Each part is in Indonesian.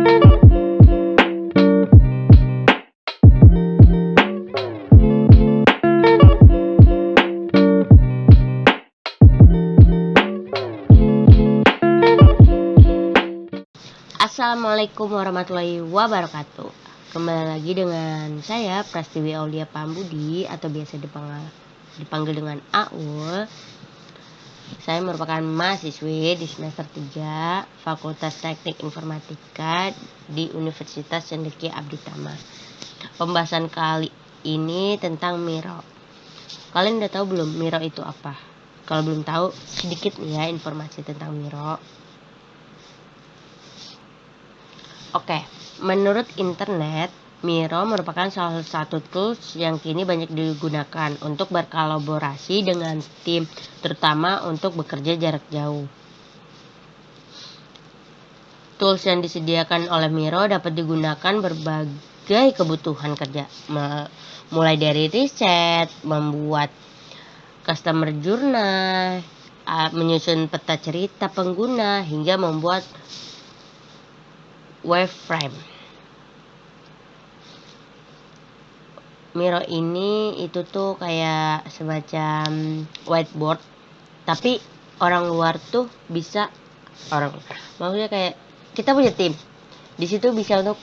Assalamualaikum warahmatullahi wabarakatuh. Kembali lagi dengan saya Prastiwi Aulia Pambudi atau biasa dipanggil dengan Aul. Saya merupakan mahasiswi di semester 3 Fakultas Teknik Informatika di Universitas Cendekia Abditama. Pembahasan kali ini tentang Miro. Kalian udah tahu belum Miro itu apa? Kalau belum tahu, sedikit nih ya informasi tentang Miro. Oke, menurut internet, Miro merupakan salah satu tools yang kini banyak digunakan untuk berkolaborasi dengan tim, terutama untuk bekerja jarak jauh. Tools yang disediakan oleh Miro dapat digunakan berbagai kebutuhan kerja, mulai dari riset, membuat customer journal, menyusun peta cerita pengguna, hingga membuat wireframe. Miro ini itu tuh kayak semacam whiteboard, tapi orang luar tuh bisa maksudnya kayak kita punya tim di situ bisa untuk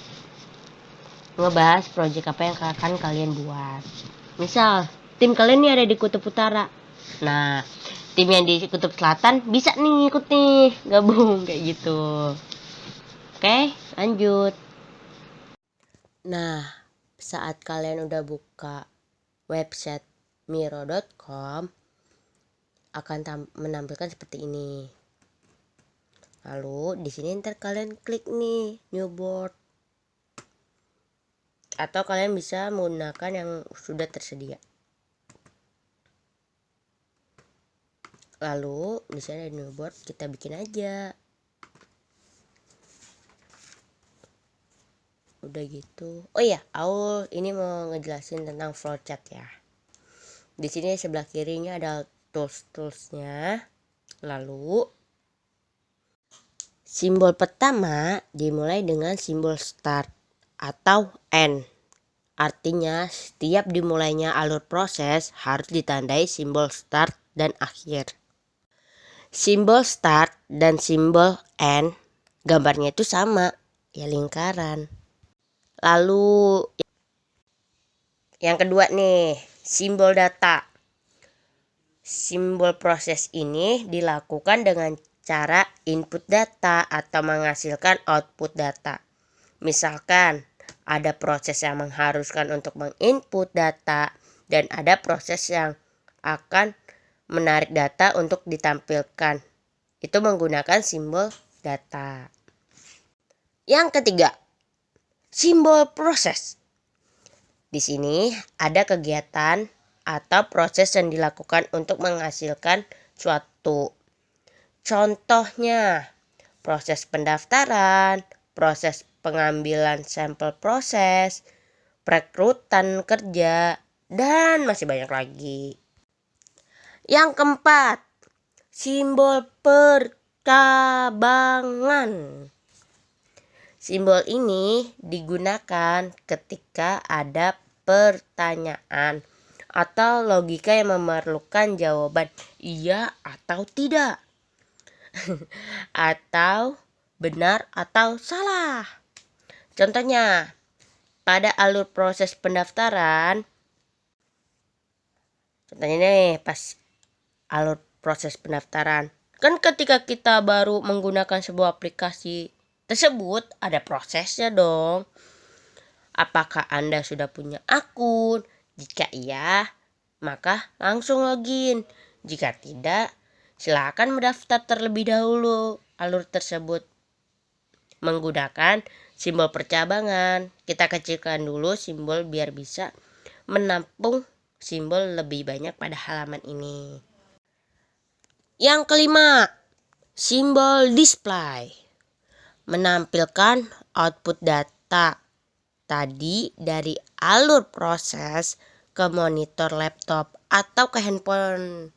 ngebahas project apa yang akan kalian buat. Misal tim kalian nih ada di kutub utara, nah tim yang di kutub selatan bisa nih ikut nih gabung kayak gitu. Oke, lanjut. Nah, saat kalian udah buka website miro.com akan menampilkan seperti ini. Lalu di sini ntar kalian klik nih new board, atau kalian bisa menggunakan yang sudah tersedia. Lalu di sini ada new board, kita bikin aja. Udah gitu. Oh iya, Aul ini mau ngejelasin tentang flowchart ya. Di sini sebelah kirinya ada tools-toolsnya. Lalu simbol pertama dimulai dengan simbol start atau end. Artinya setiap dimulainya alur proses harus ditandai simbol start dan akhir. Simbol start dan simbol end gambarnya itu sama, ya lingkaran. Lalu yang kedua nih, simbol data. Simbol proses ini dilakukan dengan cara input data atau menghasilkan output data. Misalkan ada proses yang mengharuskan untuk menginput data dan ada proses yang akan menarik data untuk ditampilkan. Itu menggunakan simbol data. Yang ketiga, simbol proses. Di sini ada kegiatan atau proses yang dilakukan untuk menghasilkan suatu. Contohnya, proses pendaftaran, proses pengambilan sampel proses, perekrutan kerja, dan masih banyak lagi. Yang keempat, simbol percabangan. Simbol ini digunakan ketika ada pertanyaan atau logika yang memerlukan jawaban iya atau tidak, atau benar atau salah. Contohnya, pada alur proses pendaftaran, contohnya nih pas alur proses pendaftaran, kan ketika kita baru menggunakan sebuah aplikasi tersebut ada prosesnya dong. Apakah Anda sudah punya akun? Jika iya, maka langsung login. Jika tidak, silakan mendaftar terlebih dahulu alur tersebut menggunakan simbol percabangan. Kita kecilkan dulu simbol biar bisa menampung simbol lebih banyak pada halaman ini. Yang kelima, simbol display. Menampilkan output data tadi dari alur proses ke monitor laptop atau ke handphone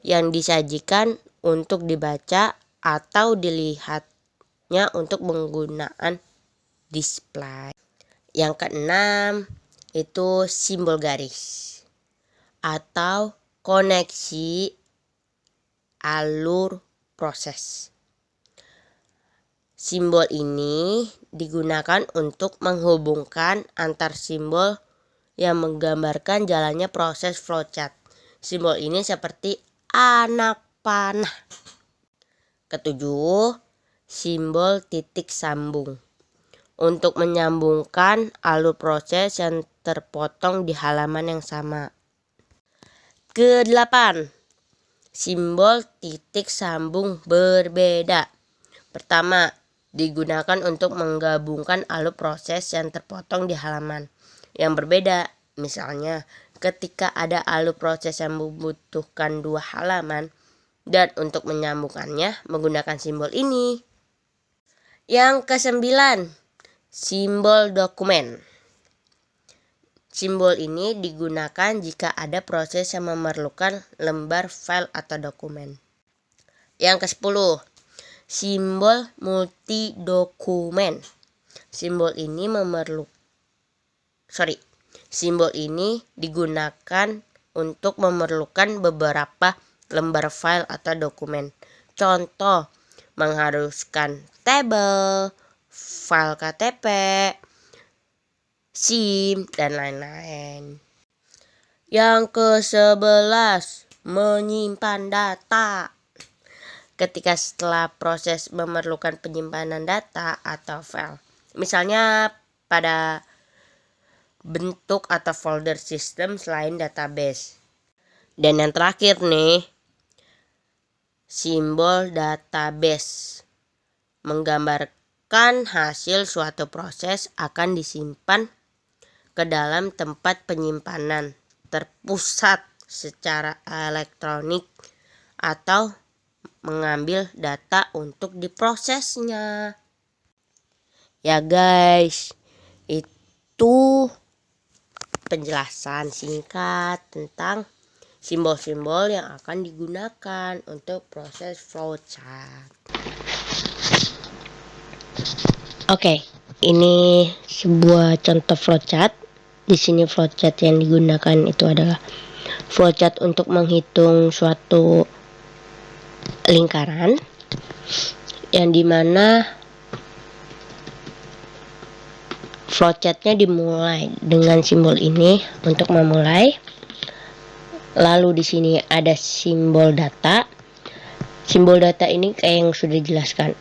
yang disajikan untuk dibaca atau dilihat nya untuk penggunaan display. Yang keenam itu simbol garis atau koneksi alur proses. Simbol ini digunakan untuk menghubungkan antar simbol yang menggambarkan jalannya proses flowchart. Simbol ini seperti anak panah. Ketujuh, simbol titik sambung untuk menyambungkan alur proses yang terpotong di halaman yang sama. Kedelapan, simbol titik sambung berbeda. Pertama, digunakan untuk menggabungkan alur proses yang terpotong di halaman yang berbeda. Misalnya, ketika ada alur proses yang membutuhkan 2 halaman dan untuk menyambungkannya menggunakan simbol ini. Yang kesembilan, simbol dokumen. Simbol ini digunakan jika ada proses yang memerlukan lembar file atau dokumen. Yang ke-10, simbol multi dokumen. Simbol ini digunakan untuk memerlukan beberapa lembar file atau dokumen. Contoh, mengharuskan tabel, file KTP, SIM, dan lain-lain. Yang ke-11, menyimpan data. Ketika setelah proses memerlukan penyimpanan data atau file, misalnya pada bentuk atau folder sistem selain database. Dan yang terakhir nih, simbol database menggambarkan hasil suatu proses akan disimpan ke dalam tempat penyimpanan terpusat secara elektronik atau mengambil data untuk diprosesnya. Ya guys, itu penjelasan singkat tentang simbol-simbol yang akan digunakan untuk proses flowchart. Oke, ini sebuah contoh flowchart. Di sini flowchart yang digunakan itu adalah flowchart untuk menghitung suatu lingkaran, yang dimana flowchartnya dimulai dengan simbol ini untuk memulai. Lalu di sini ada simbol data. Simbol data ini kayak yang sudah dijelaskan,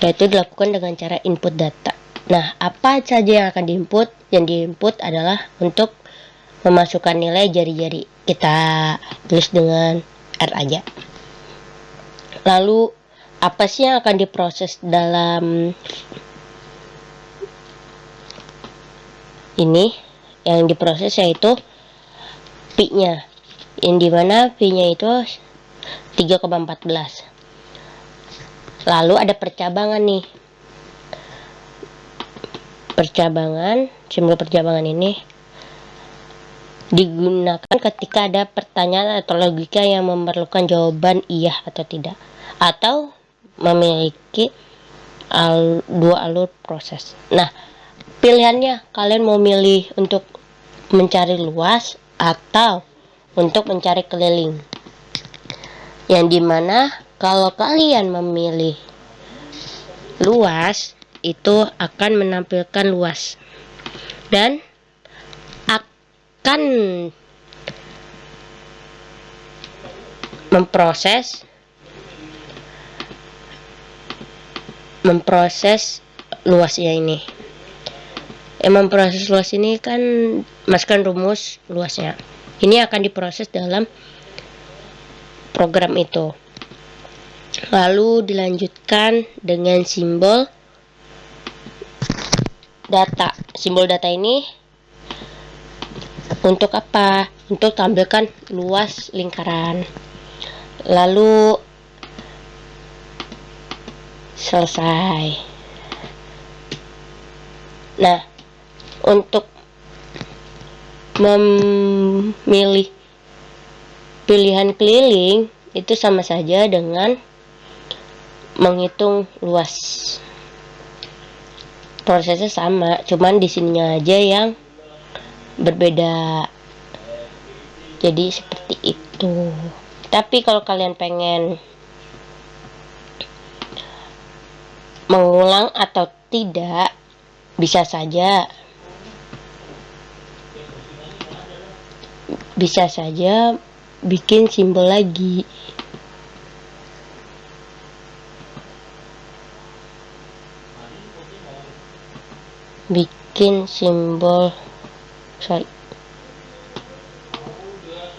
yaitu dilakukan dengan cara input data. Nah, apa saja yang akan diinput? Yang diinput adalah untuk memasukkan nilai jari-jari. Kita tulis dengan R aja. Lalu apa sih yang akan diproses dalam ini? Yang diproses yaitu pi-nya, yang dimana pi-nya itu 3,14. Lalu ada percabangan nih. Simbol percabangan ini digunakan ketika ada pertanyaan atau logika yang memerlukan jawaban iya atau tidak, atau memiliki 2 alur proses. Nah, pilihannya kalian mau milih untuk mencari luas atau untuk mencari keliling. Yang dimana kalau kalian memilih luas, itu akan menampilkan luas dan akan memproses luasnya ini. Memproses luas ini kan masukkan rumus luasnya. Ini akan diproses dalam program itu. Lalu dilanjutkan dengan simbol data. Simbol data ini untuk apa? Untuk tampilkan luas lingkaran. Lalu selesai. Nah, untuk memilih pilihan keliling itu sama saja dengan menghitung luas. Prosesnya sama, cuman di sininya aja yang berbeda. Jadi seperti itu. Tapi kalau kalian pengen mengulang atau tidak, bisa saja bikin simbol lagi.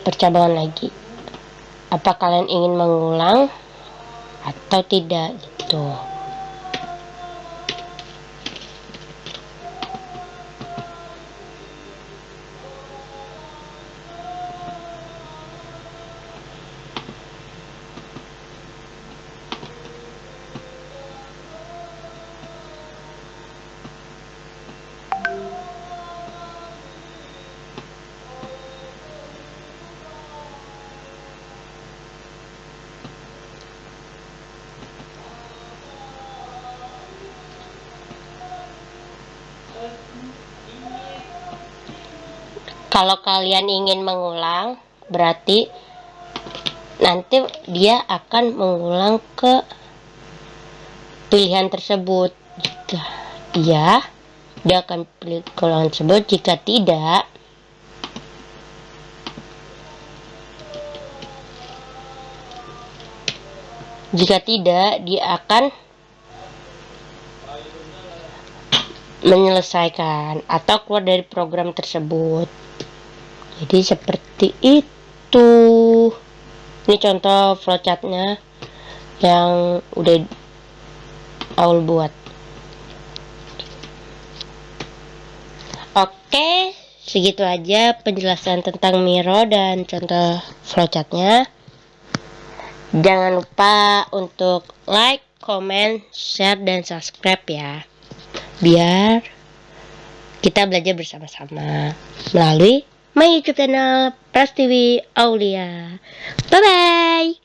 Percabangan lagi. Apa kalian ingin mengulang atau tidak gitu. Kalau kalian ingin mengulang, berarti nanti dia akan mengulang ke pilihan tersebut. Jika iya, dia akan pilih pilihan tersebut. Jika tidak, dia akan menyelesaikan atau keluar dari program tersebut. Jadi seperti itu. Ini contoh flowchartnya yang udah Aul buat. Oke, segitu aja penjelasan tentang Miro dan contoh flowchartnya. Jangan lupa untuk like, comment, share, dan subscribe ya, biar kita belajar bersama-sama melalui my YouTube channel Prastiwi Aulia. Bye bye.